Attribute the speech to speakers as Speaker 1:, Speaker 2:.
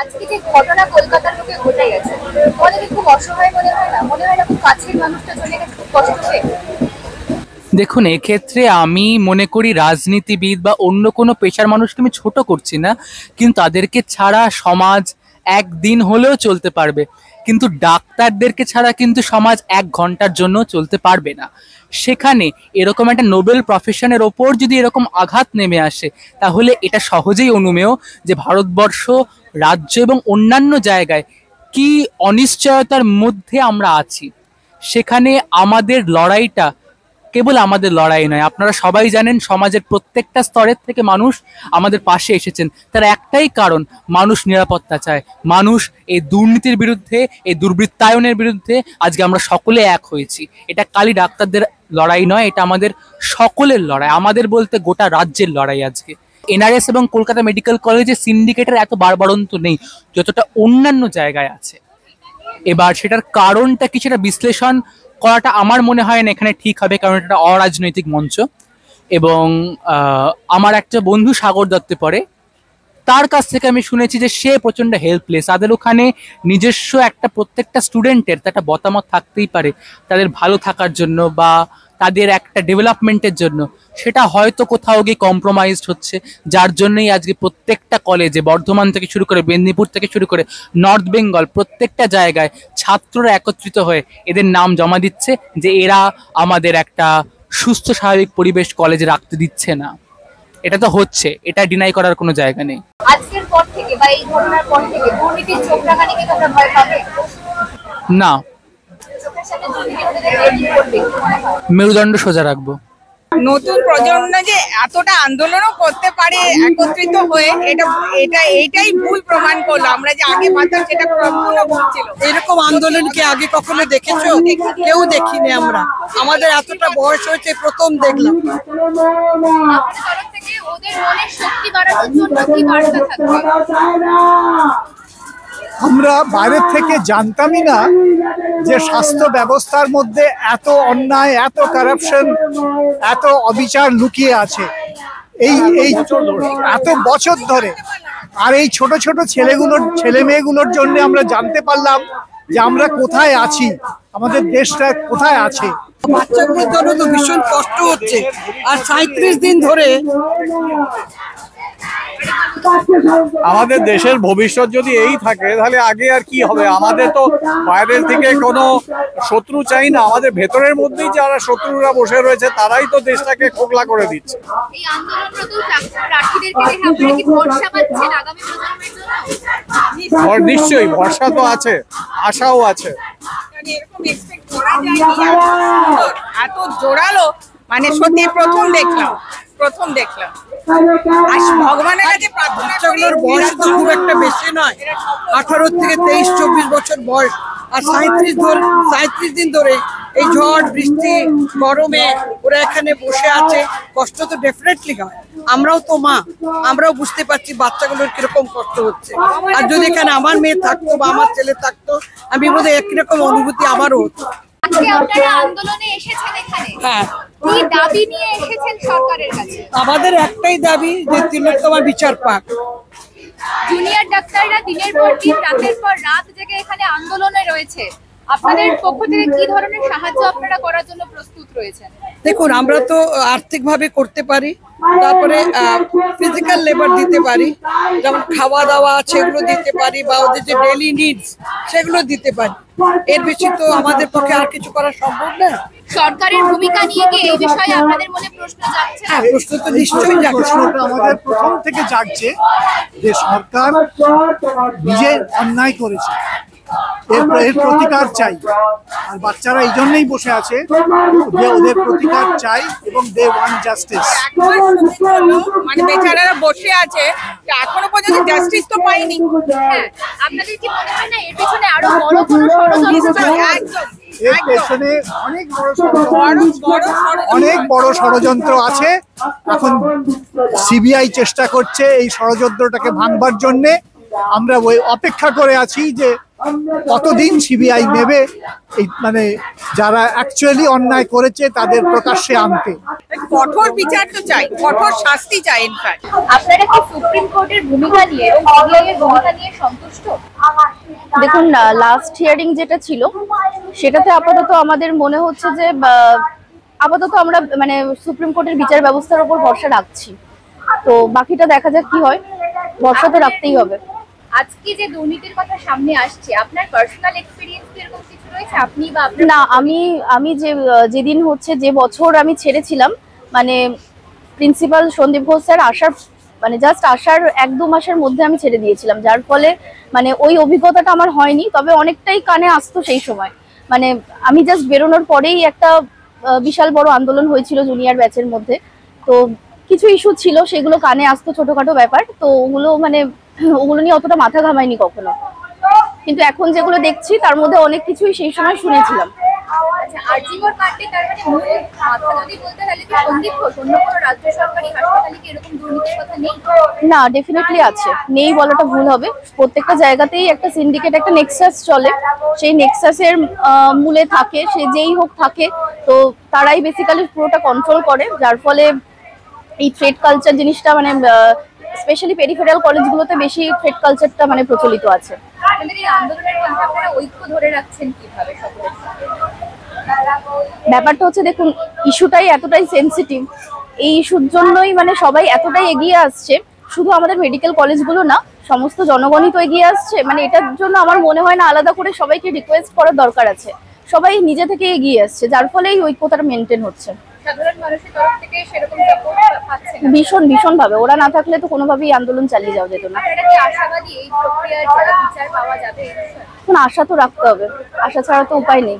Speaker 1: আজকে যে ঘটনা কলকাতার বুকে ঘটে গেছে, অনেকে খুব অসহায় মনে হয় না? মনে হয় এরকম কাছের মানুষটা চলে গেছে খুব কষ্ট পেয়ে।
Speaker 2: দেখুন, এক্ষেত্রে আমি মনে করি রাজনীতিবিদ বা অন্য কোনো পেশার মানুষকে আমি ছোট করছি না, কিন্তু তাদেরকে ছাড়া সমাজ একদিন হলেও চলতে পারবে, কিন্তু ডাক্তারদেরকে ছাড়া কিন্তু সমাজ 1 ঘন্টার জন্য চলতে পারবে না। সেখানে এরকম একটা নোবেল প্রফেশনের ওপর যদি এরকম আঘাত নেমে আসে, তাহলে এটা সহজেই অনুমেয় যে ভারতবর্ষ রাজ্য এবং অন্যান্য জায়গায় কি অনিশ্চয়তার মধ্যে আমরা আছি। সেখানে আমাদের লড়াইটা কেবল আমাদের লড়াই নয়, আপনারা সবাই জানেন সমাজের প্রত্যেকটা স্তরের থেকে মানুষ আমাদের পাশে এসেছেন। তার একটাই কারণ, মানুষ নিরাপত্তা চায়, মানুষ এই দুর্নীতির বিরুদ্ধে, এই দুর্বৃত্তায়নের বিরুদ্ধে আজকে আমরা সকলে এক হয়েছি। এটা খালি ডাক্তারদের লড়াই নয়, এটা আমাদের সকলের লড়াই, আমাদের বলতে গোটা রাজ্যের লড়াই। আজকে এনআরএস এবং কলকাতা মেডিকেল কলেজে সিন্ডিকেটের এত বাড়বাড়ন্ত নেই যতটা অন্যান্য জায়গায় আছে। এবার সেটার কারণটা কি সেটা বিশ্লেষণ করাটা আমার মনে হয় না এখানে ঠিক হবে, কারণ এটা অরাজনৈতিক মঞ্চ। এবং আমার একটা বন্ধু সাগর দত্তে পড়ে, তার কাছ থেকে আমি শুনেছি যে সে প্রচন্ড হেল্পলেস। তাদের ওখানে নিজস্ব একটা প্রত্যেকটা স্টুডেন্টের একটা মতামত থাকতেই পারে তাদের ভালো থাকার জন্য বা তাদের একটা ডেভেলপমেন্টের জন্য, সেটা হয়তো কোথাও গিয়ে কম্প্রোমাইজড হচ্ছে, যার জন্যই আজকে প্রত্যেকটা কলেজে, বর্ধমান থেকে শুরু করে মেদিনীপুর থেকে শুরু করে নর্থ বেঙ্গল, প্রত্যেকটা জায়গায় ছাত্ররা একত্রিত হয়ে এদের নাম জমা দিচ্ছে যে এরা আমাদের একটা সুস্থ স্বাভাবিক পরিবেশ কলেজে রাখতে দিচ্ছে না। এটা তো হচ্ছে, এটা ডিনাই করার কোনো জায়গা নেই।
Speaker 1: আজকের পর থেকে বা এই ঘটনার পর থেকে দুর্নীতির চোখ রাখানিকে তোমরা ভয় পাবে?
Speaker 2: না,
Speaker 1: চোখের সামনে দুর্নীতি হতে দেখলে কি করবে মনে হয়?
Speaker 2: মেরুদণ্ড সোজা রাখবো।
Speaker 3: নতুন প্রজন্ম যে এতটা আন্দোলনও করতে পারে একত্রিত হয়ে, এইটাই ভুল প্রমাণ করলো। আমরা যে আগে পারতাম সেটা সম্পূর্ণ ভুল ছিল।
Speaker 4: এরকম আন্দোলন কি আগে কখনো দেখেছো? কেউ দেখিনি আমরা। আমাদের এতটা বয়স হয়েছে, প্রথম দেখলাম।
Speaker 1: আপনাদের তরফ থেকে ওদের মনের শক্তি বাড়ানোর জন্য কি বার্তা থাকবে?
Speaker 5: আমরা বাইরের থেকে জানতামই না যে স্বাস্থ্য ব্যবস্থার মধ্যে এত অন্যায়, এত কারাপশন, এত অবিচার লুকিয়ে আছে এই এত বছর ধরে। আর এই ছোট ছোট ছেলে মেয়েগুলোর জন্য আমরা জানতে পারলাম যে আমরা কোথায় আছি, আমাদের দেশটা কোথায় আছে।
Speaker 4: বাচ্চাগুলোর জন্য তো ভীষণ কষ্ট হচ্ছে। আর 37 দিন ধরে
Speaker 6: আমাদের দেশের ভবিষ্যৎ যদি এই থাকে তাহলে আগে আর কি হবে? আমাদের তো বাইরের থেকে কোনো শত্রু চাই না, আমাদের ভেতরের মধ্যেই যারা শত্রুরা বসে রয়েছে তারাই তো দেশটাকে খোকলা করে দিচ্ছে।
Speaker 1: এই আন্দোলনরত প্রার্থীদেরকে দেখে আপনারা কি ভরসা পাচ্ছেন আগামী প্রজন্মের জন্য?
Speaker 6: নিশ্চয়ই ভরসা তো আছে, আশাও আছে।
Speaker 3: এরকম এক্সপেক্ট করা যায় এত জোরালো, মানে সত্যি প্রথম দেখলাম। আর ভগবানের কাছে প্রার্থনা করি,
Speaker 4: বাচ্চাগুলোর বয়স তো খুব একটা বেশি নয়, 18 থেকে 23-24 বছর বয়স। আর 37 দিন ধরে এই ঝড় বৃষ্টি গরমে ওরা এখানে বসে আছে। কষ্ট তো ডেফিনেটলি হয়। আমরাও তো মা, আমরাও বুঝতে পারছি বাচ্চাগুলোর কিরকম কষ্ট হচ্ছে। আর যদি এখানে আমার মেয়ে থাকতো বা আমার ছেলে থাকতো, আমি বোধহয় একই রকম অনুভূতি আমারও হতো।
Speaker 1: আজকে আপনারা আন্দোলনে এসেছেন এখানে,
Speaker 4: হ্যাঁ,
Speaker 1: কি দাবি নিয়ে এসেছেন সরকারের কাছে?
Speaker 4: আমাদের একটাই দাবি যে তিলোত্তমার বিচার পাক।
Speaker 1: জুনিয়র ডাক্তাররা দিনের পর দিন, রাতের পর রাত জেগে এখানে আন্দোলনে রয়েছে। আপনাদের পক্ষ থেকে কি ধরনের সাহায্য আপনারা করার জন্য প্রস্তুত রয়েছেন?
Speaker 4: দেখুন, আমরা তো আর্থিকভাবে করতে পারি, তারপরে ফিজিক্যাল লেবার দিতে পারি, যেমন খাওয়া দাওয়া সেগুলো দিতে পারি, বা ওদের যে ডেইলি নিডস সেগুলো দিতে পারি। এর বেশি তো আমাদের পক্ষে আর কিছু করা সম্ভব না।
Speaker 1: সরকারের ভূমিকা নিয়ে কি এই বিষয়ে আপনাদের মনে প্রশ্ন জাগছে?
Speaker 4: হ্যাঁ, প্রশ্ন তো নিশ্চয়ই জাগছে।
Speaker 5: প্রশ্নটা আমাদের প্রথম থেকে জাগছে যে সরকার নিজে অন্যায় করেছে, এর প্রতিকার চাই। আর বাচ্চারা এই জন্যই বসে আছে যে ওদের প্রতিকার চাই এবং দে ওয়ান্ট জাস্টিস।
Speaker 3: মানে বেচারারা বসে আছে, এখনো পর্যন্ত জাস্টিস তো পাইনি।
Speaker 1: হ্যাঁ, আপনাদের কি মনে হয় না এর পিছনে আরো বড় কোনো ষড়যন্ত্র?
Speaker 3: একদম
Speaker 5: এর পেছনে অনেক বড় ষড়যন্ত্র আছে। এখন সিবিআই চেষ্টা করছে এই ষড়যন্ত্রটাকে ভাঙবার জন্যে, আমরা ওই অপেক্ষা করে আছি যে কতদিন সিবিআই নেবে এই মানে যারা অ্যাকচুয়ালি অন্যায় করেছে তাদের প্রকাশ্যে আনতে।
Speaker 3: কঠোর বিচার তো চাই, কঠোর শাস্তি চাই। ইনফ্যাক্ট
Speaker 1: আপনারা কি সুপ্রিম কোর্টের ভূমিকা নিয়ে এবং সিবিআই এর ভূমিকা নিয়ে সন্তুষ্ট?
Speaker 7: দেখুন, লাস্ট হিয়ারিং যেটা ছিল সেটাতে আপাতত আমাদের মনে হচ্ছে যে আপাতত আমরা মানে সুপ্রিম কোর্টের বিচার ব্যবস্থার উপর ভরসা রাখছি। তো বাকিটা দেখা যাক কি হয়, ভরসা তো রাখতেই হবে।
Speaker 1: আজকে যে দুর্নীতির কথা সামনে আসছে, আপনার পার্সোনাল এক্সপেরিয়েন্স কি এরকম কিছু রয়েছে? আপনি বা আপনার
Speaker 7: না, আমি যেদিন হচ্ছে যে বছর আমি ছেড়েছিলাম, মানে প্রিন্সিপাল সন্দীপ ঘোষ স্যার আসার মানে জাস্ট আসার 1-2 মাসের মধ্যে আমি ছেড়ে দিয়েছিলাম, যার ফলে মানে ওই অভিজ্ঞতাটা আমার হয়নি। তবে অনেকটাই কানে আসতো সেই সময়, মানে আমি জাস্ট বেরোনোর পরেই একটা বিশাল বড় আন্দোলন হয়েছিল জুনিয়র ব্যাচের মধ্যে। তো কিছু ইস্যু ছিল, সেগুলো কানে আসতো, ছোটখাটো ব্যাপার। তো ওগুলো নিয়ে অতটা মাথা ঘামাইনি কখনো। কিন্তু এখন যেগুলো দেখছি তার মধ্যে অনেক কিছুই সেই সময় শুনেছিলাম।
Speaker 1: আচ্ছা, আরজিকর কাণ্ডে তার মানে মূল মাথা যদি বলতে গেলে কি সন্দীপ ঘোষ? অন্য কোনো রাজ্য সরকারি হাসপাতালে কি এরকম দুর্নীতির কথা নেই?
Speaker 7: না, ডেফিনেটলি আছে, নেই বলাটা ভুল হবে। প্রত্যেকটা জায়গাতেই একটা সিন্ডিকেট, একটা নেক্সাস চলে। সেই নেক্সাসের মূলে থাকে, সে যেই হোক থাকে, তো তারাই বেসিক্যালি পুরোটা কন্ট্রোল করে, যার ফলে এই থ্রেড কালচার জিনিসটা মানে স্পেশালি পেরিফেরাল কলেজগুলোতে বেশি থ্রেড কালচারটা মানে প্রচলিত আছে।
Speaker 1: আপনাদের এই আন্দোলনের মধ্যে আপনারা ঐক্য ধরে রাখছেন কিভাবে সকলের সাথে?
Speaker 7: ব্যাপারটা হচ্ছে, দেখুন, ইস্যুটাই এতটাই সেন্সিটিভ, এই ইস্যুর জন্যই মানে সবাই এতটাই এগিয়ে আসছে। শুধু আমাদের মেডিকেল কলেজগুলো না, সমস্ত জনগণই তো এগিয়ে আসছে। মানে এটার জন্য আমার মনে হয় না আলাদা করে সবাইকে রিকোয়েস্ট করার দরকার আছে, সবাই নিজে থেকে এগিয়ে আসছে, যার ফলে এই ঐক্যতাটা মেনটেন হচ্ছে।
Speaker 1: সাধারণ মানুষের তরফ থেকে সেরকম সাপোর্ট পাচ্ছেন?
Speaker 7: ভীষণ ভাবে, ওরা না থাকলে তো কোনোভাবেই আন্দোলন চালিয়ে যাওয়া যেত না।
Speaker 1: আপনারা কি আশাবাদী এই প্রক্রিয়ার বিচার পাওয়া যাবে?
Speaker 7: এখন আশা তো রাখতে হবে, আশা ছাড়া তো উপায় নেই।